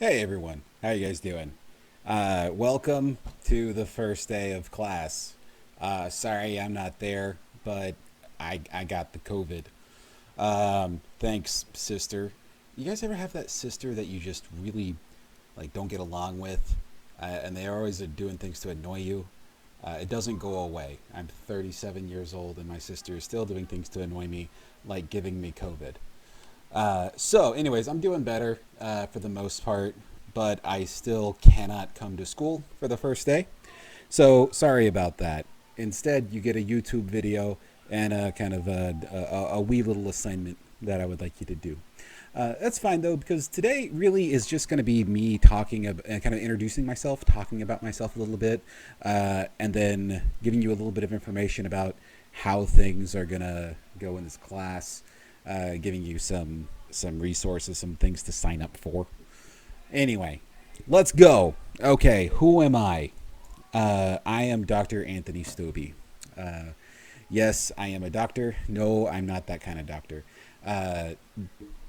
Hey everyone, how you guys doing? Welcome to the first day of class. Sorry I'm not there, but I got the COVID. Thanks, sister. You guys ever have that sister that you just really like don't get along with, and they always are doing things to annoy you? It doesn't go away. I'm 37 years old, and my sister is still doing things to annoy me, like giving me COVID. Anyways, I'm doing better for the most part, but I still cannot come to school for the first day. So sorry about that. Instead, you get a YouTube video and a kind of a wee little assignment that I would like you to do. That's fine though, because today really is just going to be me talking, kind of introducing myself, talking about myself a little bit, and then giving you a little bit of information about how things are going to go in this class, giving you some resources, some things to sign up for. Anyway, let's go. Okay, who am I? I am Dr. Anthony Stobie. Uh, yes, I am a doctor. No, I'm not that kind of doctor. Uh,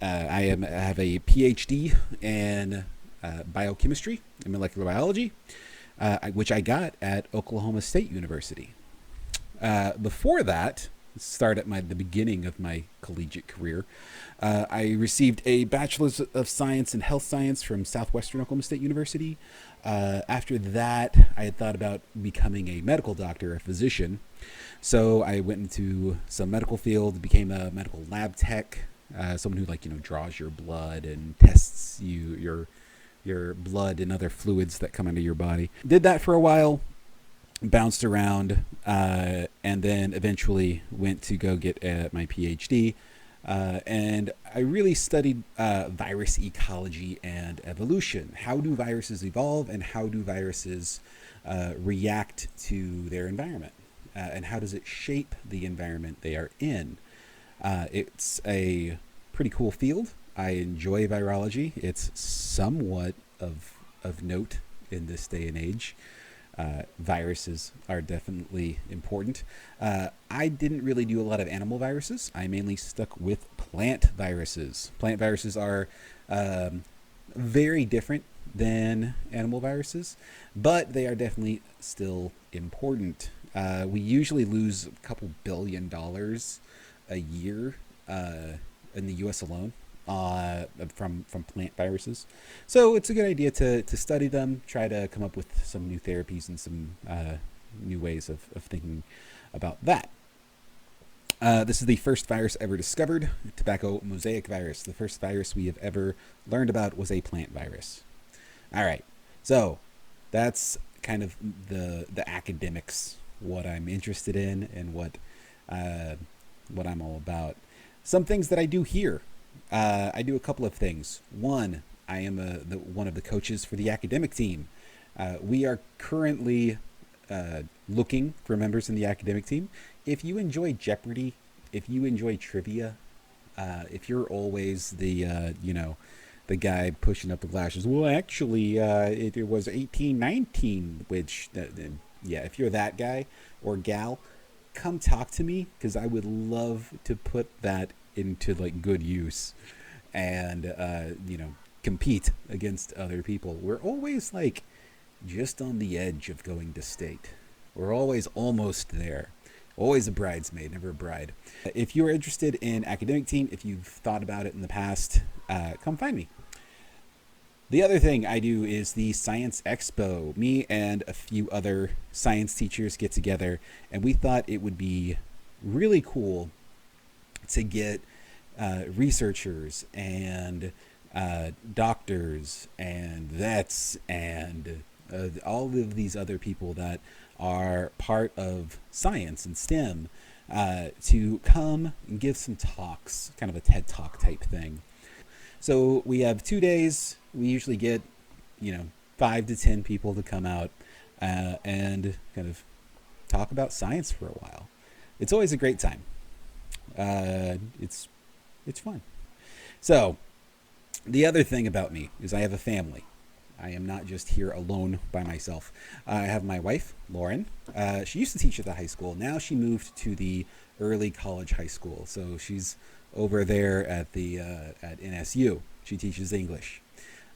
I have a PhD in biochemistry and molecular biology, which I got at Oklahoma State University. Before that, start at the beginning of my collegiate career. I received a bachelor's of science in health science from Southwestern Oklahoma State University. After that, I had thought about becoming a medical doctor, a physician. So I went into some medical field, became a medical lab tech, someone who draws your blood and tests your blood and other fluids that come into your body. Did that for a while, bounced around, and then eventually went to go get my PhD. And I really studied virus ecology and evolution. How do viruses evolve, and how do viruses react to their environment? And how does it shape the environment they are in? It's a pretty cool field. I enjoy virology. It's somewhat of note in this day and age. Viruses are definitely important. I didn't really do a lot of animal viruses. I mainly stuck with plant viruses. Plant viruses are very different than animal viruses, but they are definitely still important. We usually lose a couple $1 billion a year in the U.S. alone from plant viruses. So it's a good idea to study them, try to come up with some new therapies and some new ways of thinking about that. This is the first virus ever discovered, tobacco mosaic virus. The first virus we have ever learned about was a plant virus. All right, so that's kind of the academics, what I'm interested in and what I'm all about. Some things that I do here. I do a couple of things. One, I am one of the coaches for the academic team. We are currently looking for members in the academic team. If you enjoy Jeopardy, if you enjoy trivia, if you're always the guy pushing up the glasses, well, actually, it was 1819, which, yeah, if you're that guy or gal, come talk to me, because I would love to put that into good use and compete against other people. We're always just on the edge of going to state. We're always almost there. Always a bridesmaid, never a bride. If you're interested in academic team, if you've thought about it in the past, come find me. The other thing I do is the Science Expo. Me and a few other science teachers get together, and we thought it would be really cool to get researchers and doctors and vets and all of these other people that are part of science and STEM to come and give some talks, kind of a TED Talk type thing. So we have 2 days. We usually get, 5 to 10 people to come out and kind of talk about science for a while. It's always a great time. It's fun. So the other thing about me is I have a family. I am not just here alone by myself. I have my wife, Lauren. She used to teach at the high school. Now she moved to the early college high school. So she's over there at the at NSU. She teaches English.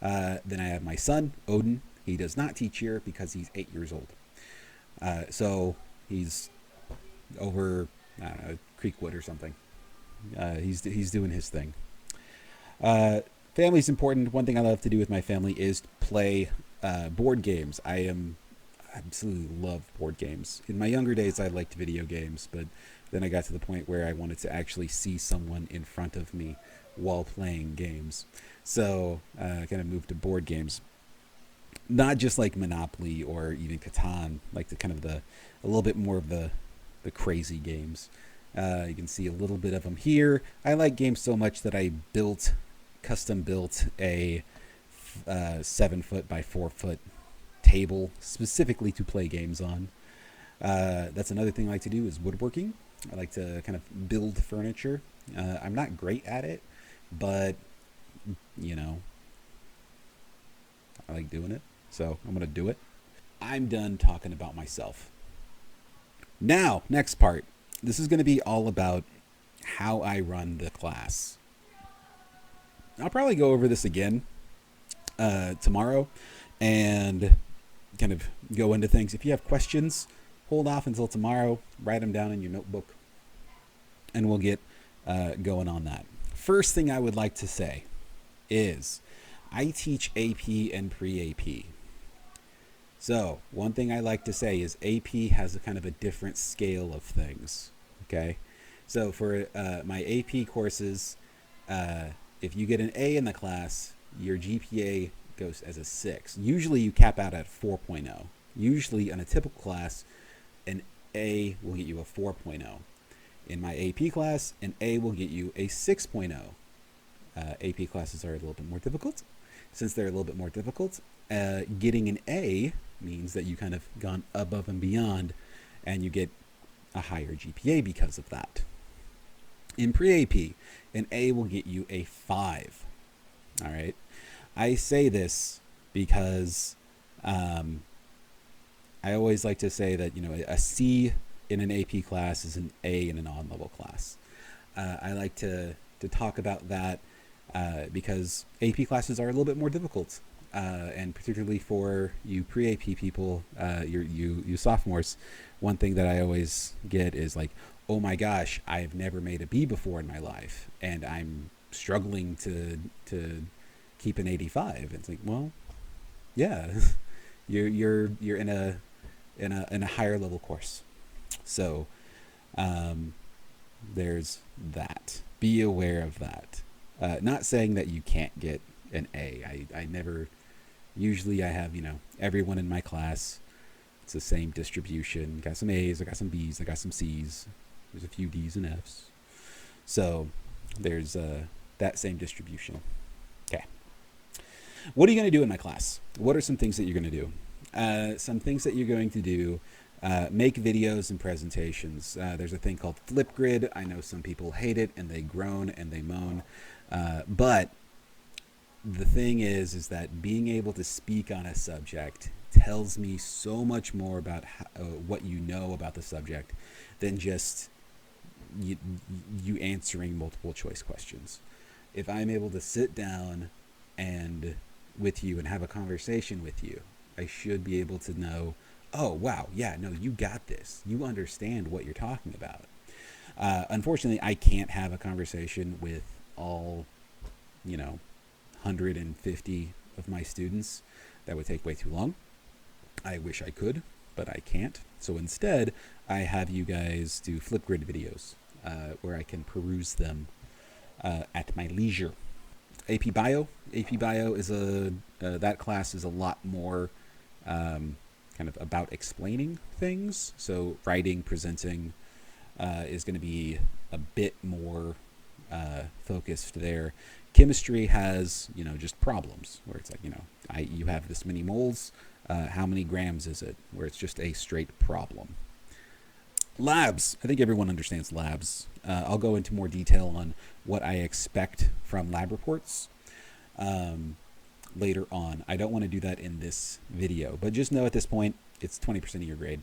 Then I have my son, Odin. He does not teach here because he's 8 years old. So he's over, I don't know, Creekwood or something. He's doing his thing. Family's important. One thing I love to do with my family is play board games. Absolutely love board games. In my younger days, I liked video games, but then I got to the point where I wanted to actually see someone in front of me while playing games. So I kind of moved to board games. Not just like Monopoly or even Catan, like a little bit more of the crazy games. You can see a little bit of them here. I like games so much that I custom built a 7 foot by 4 foot table specifically to play games on. That's another thing I like to do is woodworking. I like to kind of build furniture. I'm not great at it, but you know, I like doing it. So I'm going to do it. I'm done talking about myself. Now, next part. This is going to be all about how I run the class. I'll probably go over this again tomorrow and kind of go into things. If you have questions, hold off until tomorrow. Write them down in your notebook, and we'll get going on that. First thing I would like to say is I teach AP and pre-AP. So one thing I like to say is AP has a kind of a different scale of things. Okay, so for my AP courses, if you get an A in the class, your GPA goes as a 6. Usually you cap out at 4.0. Usually in a typical class, an A will get you a 4.0. In my AP class, an A will get you a 6.0. AP classes are a little bit more difficult. Since they're a little bit more difficult, getting an A means that you kind of gone above and beyond, and you get a higher GPA because of that. In pre-AP, an A will get you a 5. All right. I say this because I always like to say that, a C in an AP class is an A in an on-level class. I like to talk about that because AP classes are a little bit more difficult. And particularly for you pre-AP people, you sophomores, one thing that I always get is like, oh my gosh, I've never made a B before in my life, and I'm struggling to keep an 85. It's like, well, yeah, you're in a higher level course, so there's that. Be aware of that. Not saying that you can't get an A. I never. Usually I have, everyone in my class. It's the same distribution. Got some A's, I got some B's, I got some C's. There's a few D's and F's. So there's that same distribution. Okay. What are you going to do in my class? What are some things that you're going to do? Some things that you're going to do. Make videos and presentations. There's a thing called Flipgrid. I know some people hate it and they groan and they moan. But the thing is that being able to speak on a subject tells me so much more about what you know about the subject than just you answering multiple choice questions. If I'm able to sit down and with you and have a conversation with you, I should be able to know, oh, wow, yeah, no, you got this. You understand what you're talking about. Unfortunately, I can't have a conversation with all, 150 of my students. That would take way too long. I wish I could, but I can't. So instead, I have you guys do Flipgrid videos where I can peruse them at my leisure. AP Bio. AP Bio is that class is a lot more kind of about explaining things. So writing, presenting is going to be a bit more focused there. Chemistry has, just problems where it's like, you have this many moles. How many grams is it? Where it's just a straight problem. Labs. I think everyone understands labs. I'll go into more detail on what I expect from lab reports later on. I don't want to do that in this video, but just know at this point, it's 20% of your grade.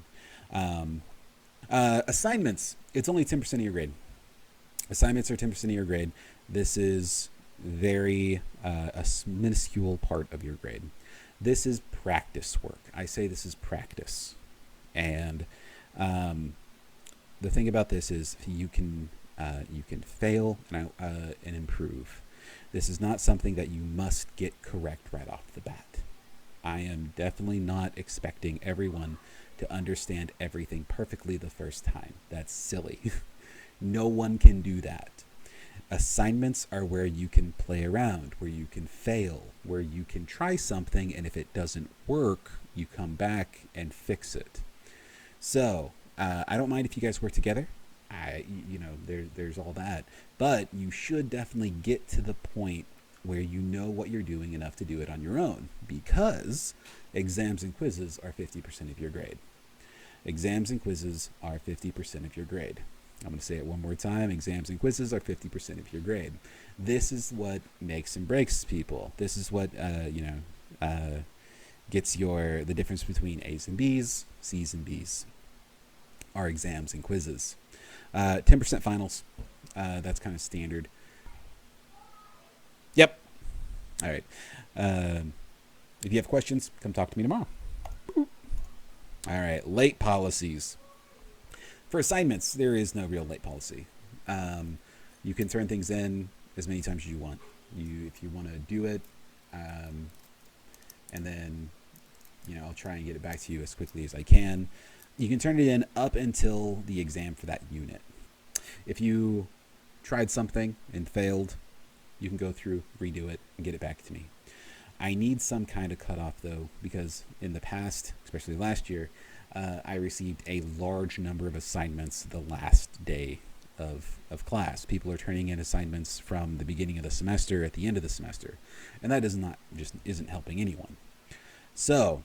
Assignments. It's only 10% of your grade. Assignments are 10% of your grade. This is very minuscule part of your grade. This is practice work. I say this is practice. And the thing about this is you can fail and improve. This is not something that you must get correct right off the bat. I am definitely not expecting everyone to understand everything perfectly the first time. That's silly. No one can do that. Assignments are where you can play around, where you can fail, where you can try something, and if it doesn't work, you come back and fix it. So, I don't mind if you guys work together. There's all that. But you should definitely get to the point where you know what you're doing enough to do it on your own, because exams and quizzes are 50% of your grade. Exams and quizzes are 50% of your grade. I'm going to say it one more time. Exams and quizzes are 50% of your grade. This is what makes and breaks people. This is what, gets the difference between A's and B's, C's and B's, are exams and quizzes. 10% finals. That's kind of standard. Yep. All right. If you have questions, come talk to me tomorrow. All right. Late policies. For assignments, there is no real late policy. You can turn things in as many times as you want. If you want to do it, and then, I'll try and get it back to you as quickly as I can. You can turn it in up until the exam for that unit. If you tried something and failed, you can go through, redo it, and get it back to me. I need some kind of cutoff, though, because in the past, especially last year, I received a large number of assignments the last day of class. People are turning in assignments from the beginning of the semester at the end of the semester, and that isn't helping anyone. So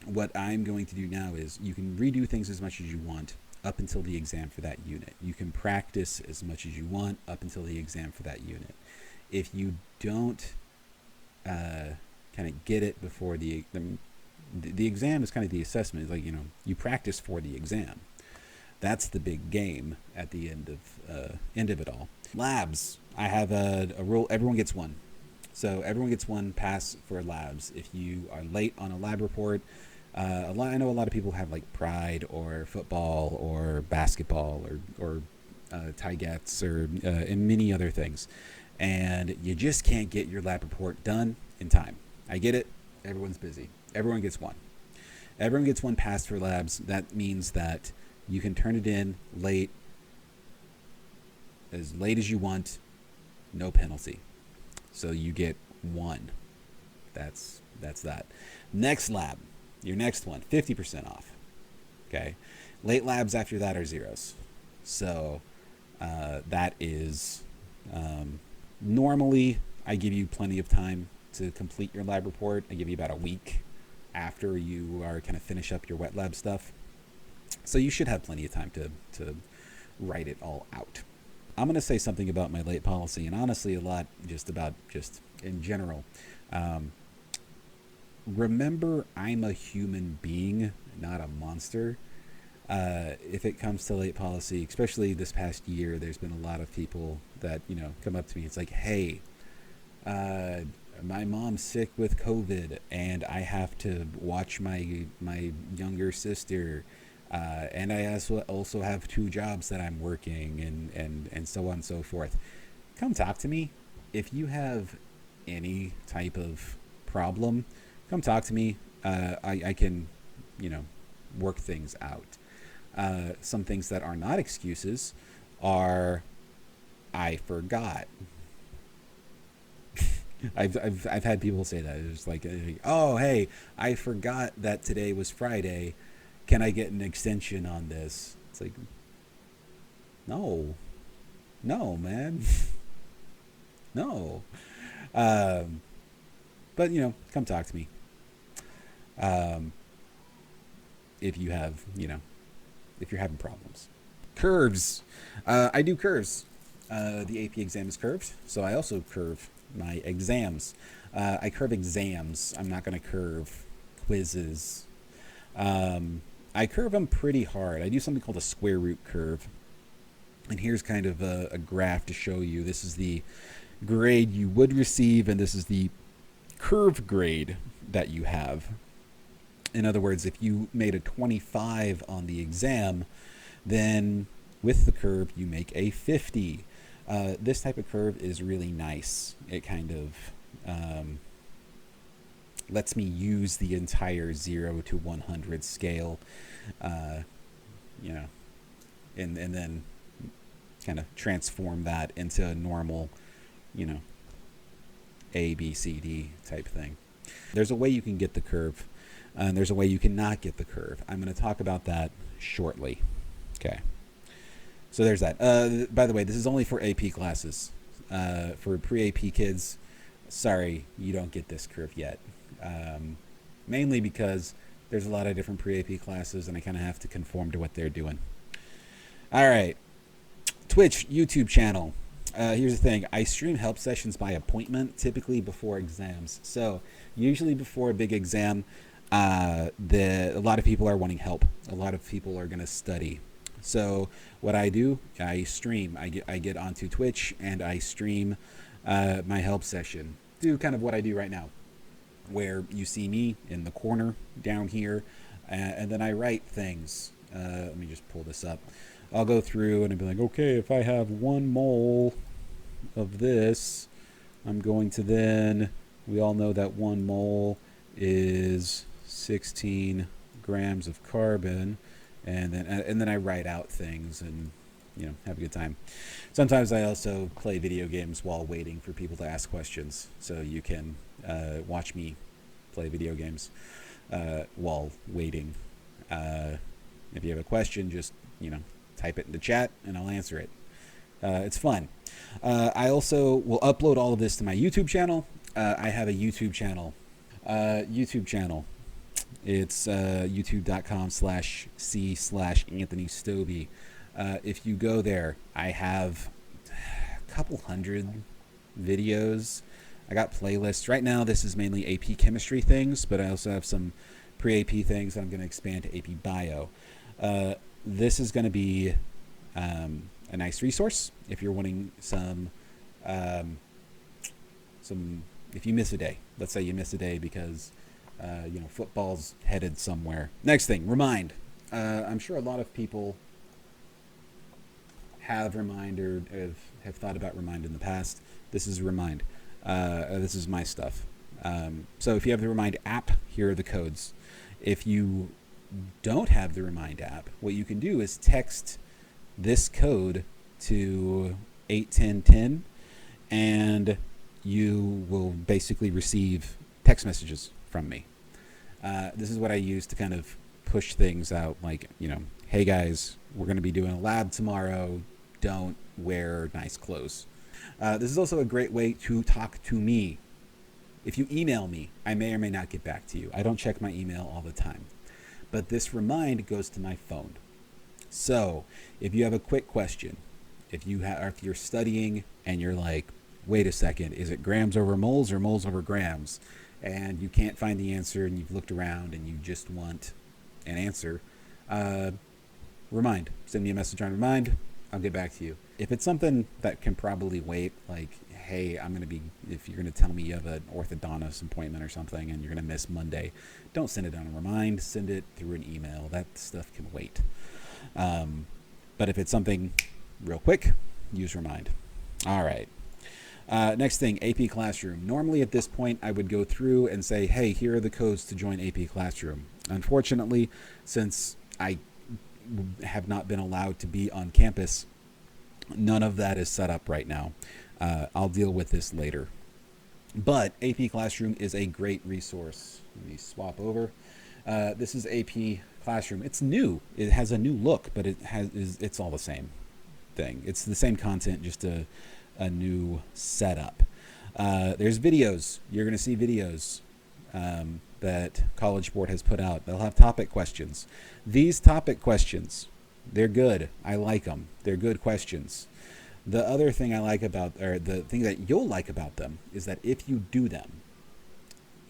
what I'm going to do now is you can redo things as much as you want up until the exam for that unit. You can practice as much as you want up until the exam for that unit. If you don't kind of get it before the exam is kind of the assessment. It's like, you practice for the exam. That's the big game at the end of it all. Labs. I have a rule. Everyone gets one. So everyone gets one pass for labs. If you are late on a lab report, I know a lot of people have like pride or football or basketball or Tigets or and many other things, and you just can't get your lab report done in time. I get it. Everyone's busy. Everyone gets one. Everyone gets one pass for labs. That means that you can turn it in as late as you want, no penalty. So you get one. That's that. Next lab, your next one, 50% off. Okay. Late labs after that are zeros. So that is normally I give you plenty of time to complete your lab report. I give you about a week after you are kind of finish up your wet lab stuff. So you should have plenty of time to write it all out. I'm going to say something about my late policy, and honestly a lot just in general. Remember, I'm a human being, not a monster. If it comes to late policy, especially this past year, there's been a lot of people that, come up to me. It's like, hey, my mom's sick with COVID and I have to watch my younger sister. And I also have 2 jobs that I'm working and so on and so forth. Come talk to me. If you have any type of problem, come talk to me. I can, work things out. Some things that are not excuses are, I forgot. I've had people say that. It's like, oh, hey, I forgot that today was Friday. Can I get an extension on this? It's like, no, man, no. But come talk to me. If you have, if you're having problems. Curves. I do curves. The AP exam is curved, so I also curve my exams. I curve exams. I'm not going to curve quizzes. I curve them pretty hard. I do something called a square root curve. And here's kind of a graph to show you. This is the grade you would receive, and this is the curve grade that you have. In other words, if you made a 25 on the exam, then with the curve you make a 50. This type of curve is really nice. It kind of lets me use the entire 0 to 100 scale, you know, and then kind of transform that into a normal, you know, A, B, C, D type thing. There's a way you can get the curve, and there's a way you cannot get the curve. I'm going to talk about that shortly. Okay. So there's that. By the way, this is only for AP classes. For pre-AP kids, sorry, you don't get this curve yet. Mainly because there's a lot of different pre-AP classes, and I kind of have to conform to what they're doing. All right. Twitch, YouTube channel. Here's the thing. I stream help sessions by appointment, typically before exams. So usually before a big exam, a lot of people are wanting help. A lot of people are going to study. So what I do, I stream. I get onto Twitch and I stream my help session. Do kind of what I do right now, where you see me in the corner down here, and then I write things. Let me just pull this up. I'll go through and I'll be like, okay, if I have 1 mole of this, I'm going to then, we all know that 1 mole is 16 grams of carbon. And then I write out things and, you know, have a good time. Sometimes I also play video games while waiting for people to ask questions. So you can watch me play video games while waiting. If you have a question, just, you know, type it in the chat and I'll answer it. It's fun. I also will upload all of this to my YouTube channel. I have a YouTube channel. It's youtube.com/c/Anthony Stobie. If you go there, I have a couple hundred videos. I got playlists. Right now, this is mainly AP chemistry things, but I also have some pre-AP things that I'm going to expand to AP bio. This is going to be a nice resource if you're wanting some, if you miss a day. Let's say you miss a day because you know, football's headed somewhere. Next thing, Remind. I'm sure a lot of people have Remind or have thought about Remind in the past. This is Remind. This is my stuff. So if you have the Remind app, here are the codes. If you don't have the Remind app, what you can do is text this code to 81010, and you will basically receive text messages from me. This is what I use to kind of push things out, like, you know, hey guys, we're going to be doing a lab tomorrow. Don't wear nice clothes. This is also a great way to talk to me. If you email me, I may or may not get back to you. I don't check my email all the time. But this Remind goes to my phone. So if you have a quick question, if you're studying and you're like, wait a second, is it grams over moles or moles over grams? And you can't find the answer and you've looked around and you just want an answer, Remind. Send me a message on Remind. I'll get back to you. If it's something that can probably wait, like, hey, if you're going to tell me you have an orthodontist appointment or something and you're going to miss Monday, don't send it on a Remind. Send it through an email. That stuff can wait. But if it's something real quick, use Remind. All right. Next thing, AP Classroom. Normally at this point, I would go through and say, hey, here are the codes to join AP Classroom. Unfortunately, since I have not been allowed to be on campus, none of that is set up right now. I'll deal with this later. But AP Classroom is a great resource. Let me swap over. This is AP Classroom. It's new. It has a new look, but it's all the same thing. It's the same content, just a new setup. There's videos. You're going to see videos that College Board has put out. They'll have topic questions. These topic questions, they're good. I like them. They're good questions. The other thing I like about, or the thing that you'll like about them, is that if you do them,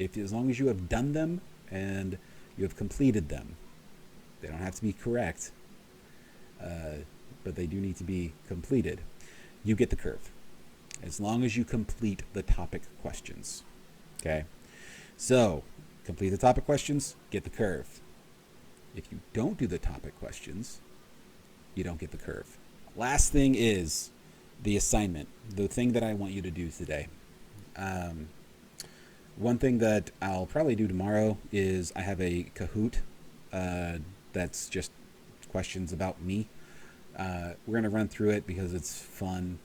as long as you have done them and you have completed them, they don't have to be correct, but they do need to be completed, you get the curve. as long as you complete the topic questions. Okay? So, complete the topic questions, get the curve. If you don't do the topic questions, you don't get the curve. Last thing is the assignment, the thing that I want you to do today. One thing that I'll probably do tomorrow is I have a Kahoot that's just questions about me. We're going to run through it because it's fun.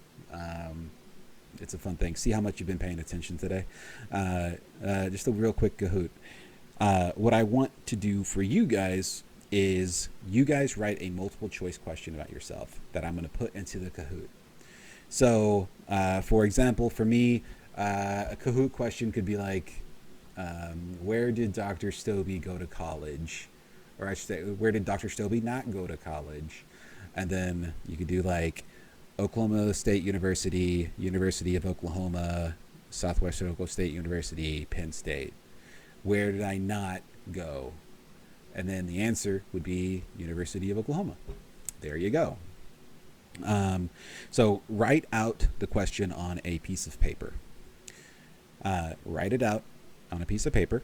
It's a fun thing. See how much you've been paying attention today. Just a real quick Kahoot. What I want to do for you guys is you guys write a multiple choice question about yourself that I'm going to put into the Kahoot. So, for example, for me, a Kahoot question could be like, where did Dr. Stobie go to college? Or I should say, where did Dr. Stobie not go to college? And then you could do like Oklahoma State University, University of Oklahoma, Southwestern Oklahoma State University, Penn State. Where did I not go? And then the answer would be University of Oklahoma. There you go. So write out the question on a piece of paper. Write it out on a piece of paper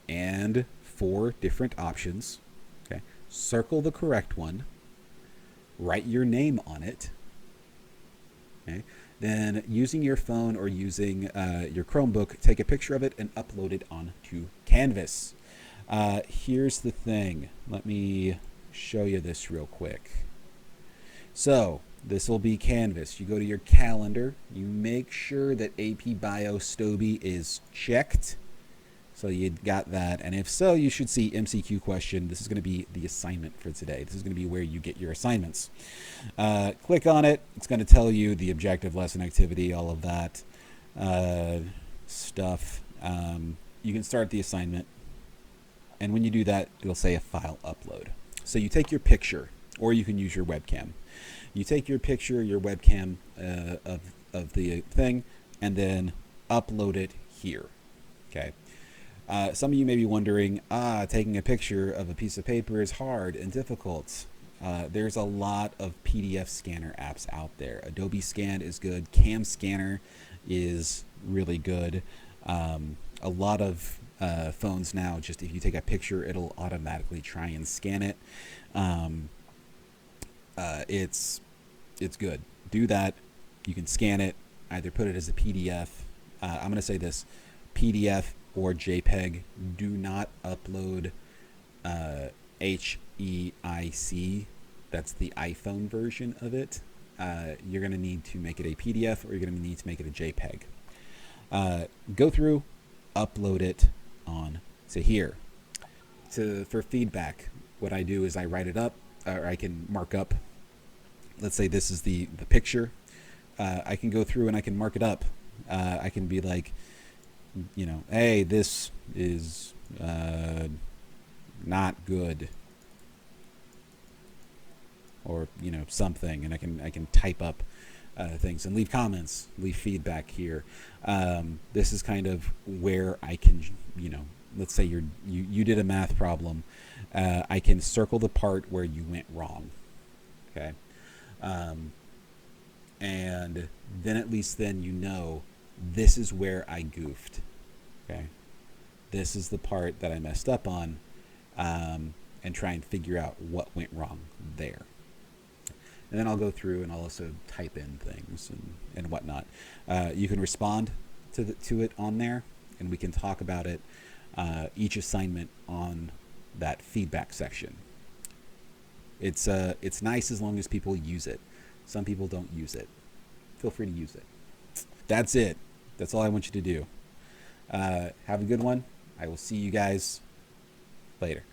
and 4 different options. Okay. Circle the correct one. Write your name on it. Okay. Then using your phone or using your Chromebook, take a picture of it and upload it onto Canvas. Here's the thing. Let me show you this real quick. So this will be Canvas. You go to your calendar. You make sure that AP Bio Stobie is checked. So you got that. And if so, you should see MCQ question. This is going to be the assignment for today. This is going to be where you get your assignments. Click on it. It's going to tell you the objective, lesson, activity, all of that stuff. You can start the assignment. And when you do that, it'll say a file upload. So you take your picture, or you can use your webcam. You take your picture, your webcam of the thing, and then upload it here. Okay. Some of you may be wondering, taking a picture of a piece of paper is hard and difficult. There's a lot of PDF scanner apps out there. Adobe Scan is good. Cam Scanner is really good. A lot of phones now, just if you take a picture, it'll automatically try and scan it. It's good. Do that. You can scan it, either put it as a PDF. I'm going to say this, PDF or JPEG. Do not upload HEIC. That's the iPhone version of it. You're going to need to make it a PDF, or you're going to need to make it a JPEG. Go through, upload it on to here. For feedback, what I do is I write it up, or I can mark up. Let's say this is the picture. I can go through and I can mark it up. I can be like, hey, this is not good, or something, and I can type up things and leave comments, leave feedback here. This is kind of where I can, let's say you did a math problem. I can circle the part where you went wrong. Okay. And then at least then this is where I goofed. Okay. This is the part that I messed up on, and try and figure out what went wrong there. And then I'll go through and I'll also type in things and whatnot. You can respond to it on there, and we can talk about it, each assignment on that feedback section. It's nice as long as people use it. Some people don't use it. Feel free to use it. That's it. That's all I want you to do. Have a good one. I will see you guys later.